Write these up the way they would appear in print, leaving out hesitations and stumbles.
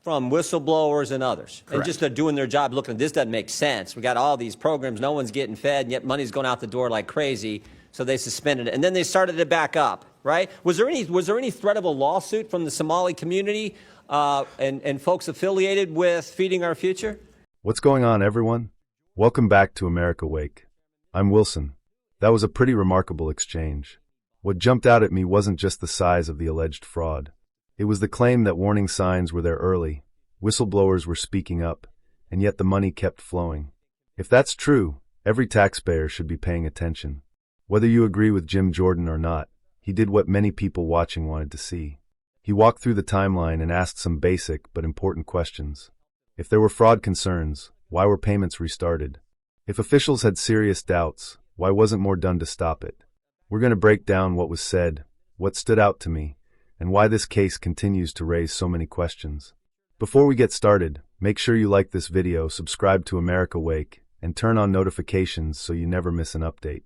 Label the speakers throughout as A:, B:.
A: From whistleblowers and others.
B: Correct.
A: And just they're doing their job looking, this doesn't make sense. We got all these programs, no one's getting fed, and yet money's going out the door like crazy, so they suspended it. And then they started it back up, right? Was there any threat of a lawsuit from the Somali community and folks affiliated with Feeding Our Future?
C: What's going on, everyone? Welcome back to America Wake. I'm Wilson. That was a pretty remarkable exchange. What jumped out at me wasn't just the size of the alleged fraud. It was the claim that warning signs were there early, whistleblowers were speaking up, and yet the money kept flowing. If that's true, every taxpayer should be paying attention. Whether you agree with Jim Jordan or not, he did what many people watching wanted to see. He walked through the timeline and asked some basic but important questions. If there were fraud concerns, why were payments restarted? If officials had serious doubts, why wasn't more done to stop it? We're going to break down what was said, what stood out to me, and why this case continues to raise so many questions. Before we get started, make sure you like this video, subscribe to America Wake, and turn on notifications so you never miss an update.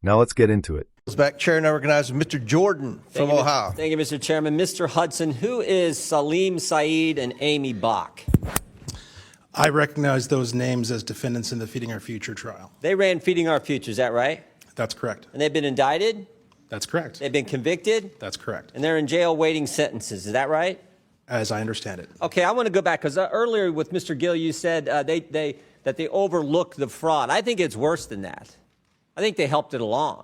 C: Now let's get into it.
B: Back, Chair and Organizer Mr. Jordan from Ohio.
A: Thank you, Mr. Chairman. Mr. Hudson, who is Salim Saeed and Amy Bach?
D: I recognize those names as defendants in the Feeding Our Future trial.
A: They ran Feeding Our Future, is that right?
D: That's correct.
A: And they've been indicted?
D: That's correct.
A: They've been convicted?
D: That's correct.
A: And they're in jail waiting sentences, is that right?
D: As I understand it.
A: Okay, I want to go back, because earlier with Mr. Gill, you said that they overlooked the fraud. I think it's worse than that. I think they helped it along.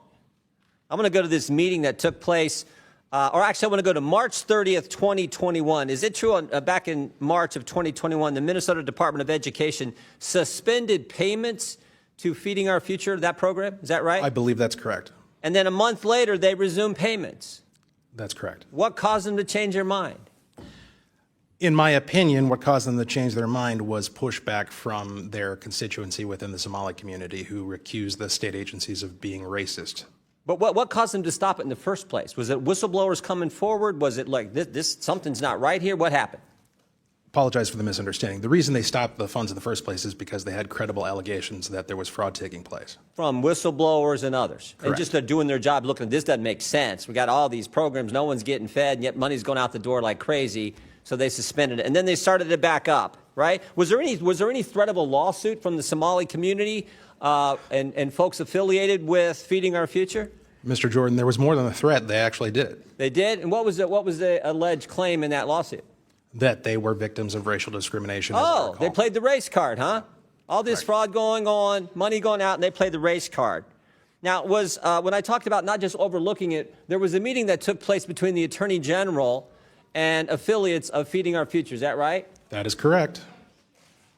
A: I'm going to go to this meeting that took place, or actually I want to go to March 30th, 2021. Is it true back in March of 2021, the Minnesota Department of Education suspended payments to Feeding Our Future, that program? Is that right?
D: I believe that's correct.
A: And then a month later, they resumed payments.
D: That's correct.
A: What caused them to change their mind?
D: In my opinion, what caused them to change their mind was pushback from their constituency within the Somali community who accused the state agencies of being racist.
A: But what caused them to stop it in the first place? Was it whistleblowers coming forward? Was it like this something's not right here? What happened?
D: Apologize for the misunderstanding. The reason they stopped the funds in the first place is because they had credible allegations that there was fraud taking place.
A: From whistleblowers and others.
D: Correct.
A: And just they're doing their job looking, this doesn't make sense. We got all these programs, no one's getting fed, and yet money's going out the door like crazy, so they suspended it. And then they started it back up, right? Was there any threat of a lawsuit from the Somali community and folks affiliated with Feeding Our Future?
D: Mr. Jordan, there was more than a threat. They actually did it.
A: They did? And what was the alleged claim in that lawsuit?
D: That they were victims of racial discrimination.
A: Oh, they played the race card, huh? All this fraud going on, money going out, and they played the race card. Now, when I talked about not just overlooking it, there was a meeting that took place between the Attorney General and affiliates of Feeding Our Future. Is that right?
D: That is correct.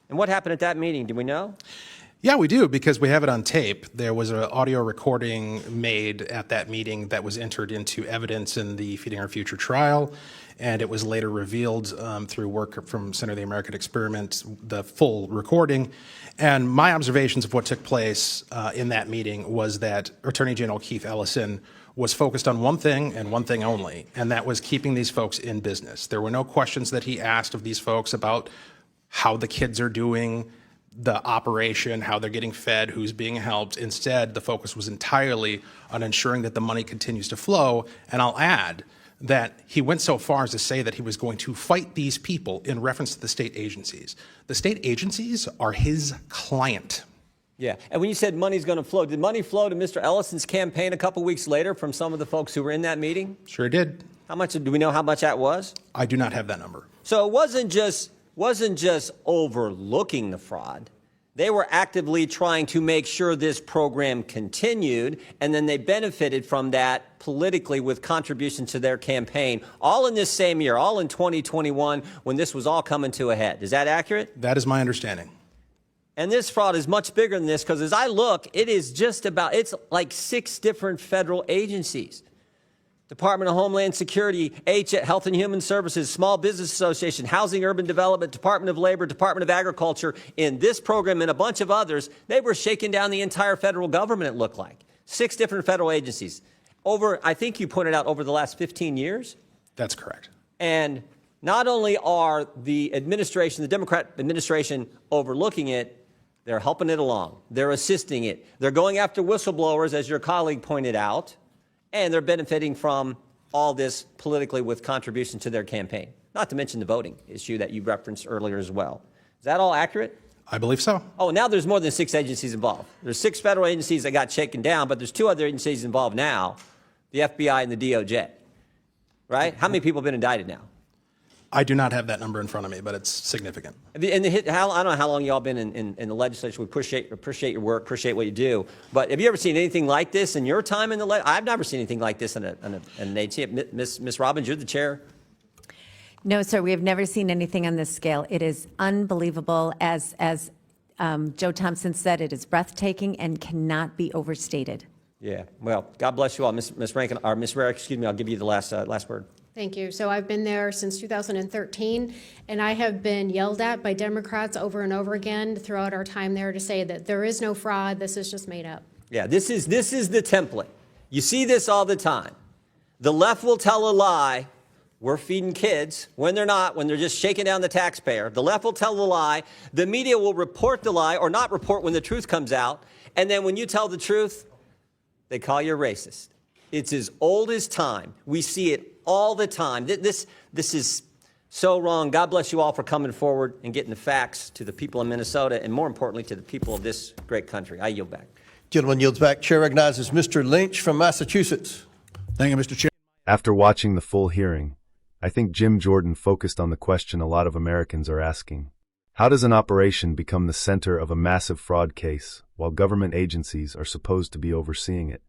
A: And what happened at that meeting? Do we know?
D: Yeah, we do, because we have it on tape. There was an audio recording made at that meeting that was entered into evidence in the Feeding Our Future trial, and it was later revealed through work from Center of the American Experiment, the full recording. And my observations of what took place in that meeting was that Attorney General Keith Ellison was focused on one thing and one thing only, and that was keeping these folks in business. There were no questions that he asked of these folks about how the kids are doing, the operation, how they're getting fed, who's being helped. Instead, the focus was entirely on ensuring that the money continues to flow. And I'll add that he went so far as to say that he was going to fight these people in reference to the state agencies. The state agencies are his client.
A: Yeah. And when you said money's going to flow, did money flow to Mr. Ellison's campaign a couple weeks later from some of the folks who were in that meeting?
D: Sure did.
A: How much, do we know how much that was?
D: I do not have that number.
A: So it wasn't just overlooking the fraud. They were actively trying to make sure this program continued, and then they benefited from that politically with contributions to their campaign, all in this same year, all in 2021, when this was all coming to a head. Is that accurate?
D: That is my understanding.
A: And this fraud is much bigger than this, because as I look, it's like 6 different federal agencies. Department of Homeland Security, Health and Human Services, Small Business Association, Housing Urban Development, Department of Labor, Department of Agriculture, in this program and a bunch of others. They were shaking down the entire federal government, it looked like. 6 different federal agencies. I think you pointed out, over the last 15 years?
D: That's correct.
A: And not only are the Democrat administration overlooking it, they're helping it along. They're assisting it. They're going after whistleblowers, as your colleague pointed out. And they're benefiting from all this politically with contribution to their campaign. not to mention the voting issue that you referenced earlier as well. Is that all accurate?
D: I believe so.
A: Oh, now there's more than 6 agencies involved. There's 6 federal agencies that got shaken down, but there's 2 other agencies involved now, the FBI and the DOJ, right? How many people have been indicted now?
D: I do not have that number in front of me, but it's significant.
A: And I don't know how long y'all been in the legislature. We appreciate your work, appreciate what you do. But have you ever seen anything like this in your time in the I've never seen anything like this in an agency. Ms. Robbins, you're the chair.
E: No, sir, we have never seen anything on this scale. It is unbelievable. As Joe Thompson said, it is breathtaking and cannot be overstated.
A: Yeah, well, God bless you all. Ms. Rankin, or Ms. Rarick, excuse me, I'll give you the last word.
F: Thank you. So I've been there since 2013, and I have been yelled at by Democrats over and over again throughout our time there to say that there is no fraud, this is just made up.
A: Yeah, this is the template. You see this all the time. The left will tell a lie. We're feeding kids when they're not, when they're just shaking down the taxpayer. The left will tell a lie. The media will report the lie or not report when the truth comes out. And then when you tell the truth, they call you a racist. It's as old as time. We see it all the time. This is so wrong. God bless you all for coming forward and getting the facts to the people in Minnesota and, more importantly, to the people of this great country. I yield back.
B: Gentleman yields back. Chair recognizes Mr. Lynch from Massachusetts.
G: Thank you, Mr. Chair.
C: After watching the full hearing, I think Jim Jordan focused on the question a lot of Americans are asking. How does an operation become the center of a massive fraud case while government agencies are supposed to be overseeing it?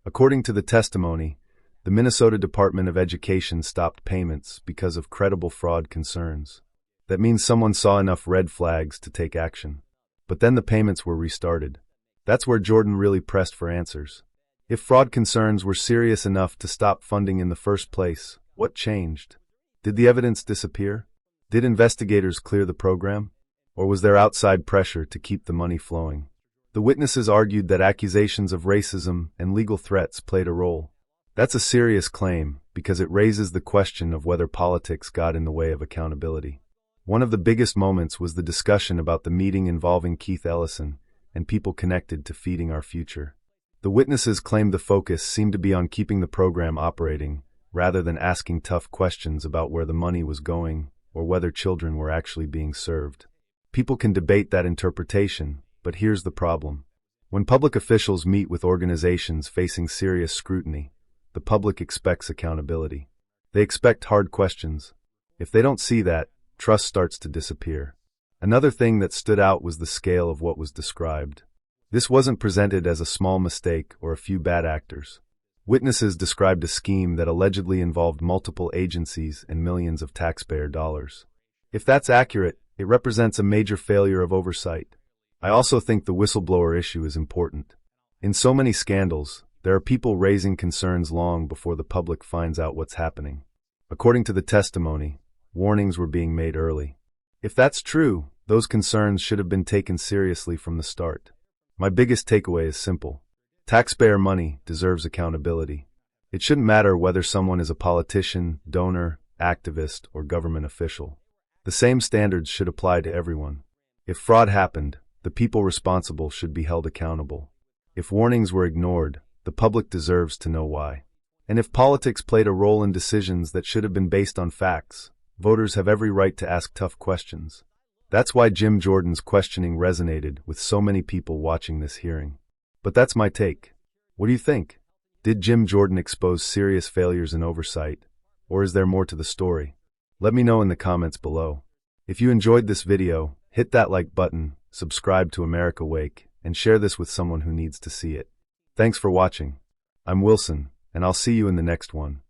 C: According to the testimony, the Minnesota Department of Education stopped payments because of credible fraud concerns. That means someone saw enough red flags to take action. But then the payments were restarted. That's where Jordan really pressed for answers. If fraud concerns were serious enough to stop funding in the first place, what changed? Did the evidence disappear? Did investigators clear the program? Or was there outside pressure to keep the money flowing? The witnesses argued that accusations of racism and legal threats played a role. That's a serious claim because it raises the question of whether politics got in the way of accountability. One of the biggest moments was the discussion about the meeting involving Keith Ellison and people connected to feeding our future. The witnesses claimed the focus seemed to be on keeping the program operating rather than asking tough questions about where the money was going or whether children were actually being served. People can debate that interpretation, but here's the problem. When public officials meet with organizations facing serious scrutiny, the public expects accountability. They expect hard questions. If they don't see that, trust starts to disappear. Another thing that stood out was the scale of what was described. This wasn't presented as a small mistake or a few bad actors. Witnesses described a scheme that allegedly involved multiple agencies and millions of taxpayer dollars. If that's accurate, it represents a major failure of oversight. I also think the whistleblower issue is important. In so many scandals, there are people raising concerns long before the public finds out what's happening. According to the testimony, warnings were being made early. If that's true, those concerns should have been taken seriously from the start. My biggest takeaway is simple. Taxpayer money deserves accountability. It shouldn't matter whether someone is a politician, donor, activist, or government official. The same standards should apply to everyone. If fraud happened, the people responsible should be held accountable. If warnings were ignored, the public deserves to know why. And if politics played a role in decisions that should have been based on facts, voters have every right to ask tough questions. That's why Jim Jordan's questioning resonated with so many people watching this hearing. But that's my take. What do you think? Did Jim Jordan expose serious failures in oversight, or is there more to the story? Let me know in the comments below. If you enjoyed this video, hit that like button, subscribe to America Wake, and share this with someone who needs to see it. Thanks for watching. I'm Wilson, and I'll see you in the next one.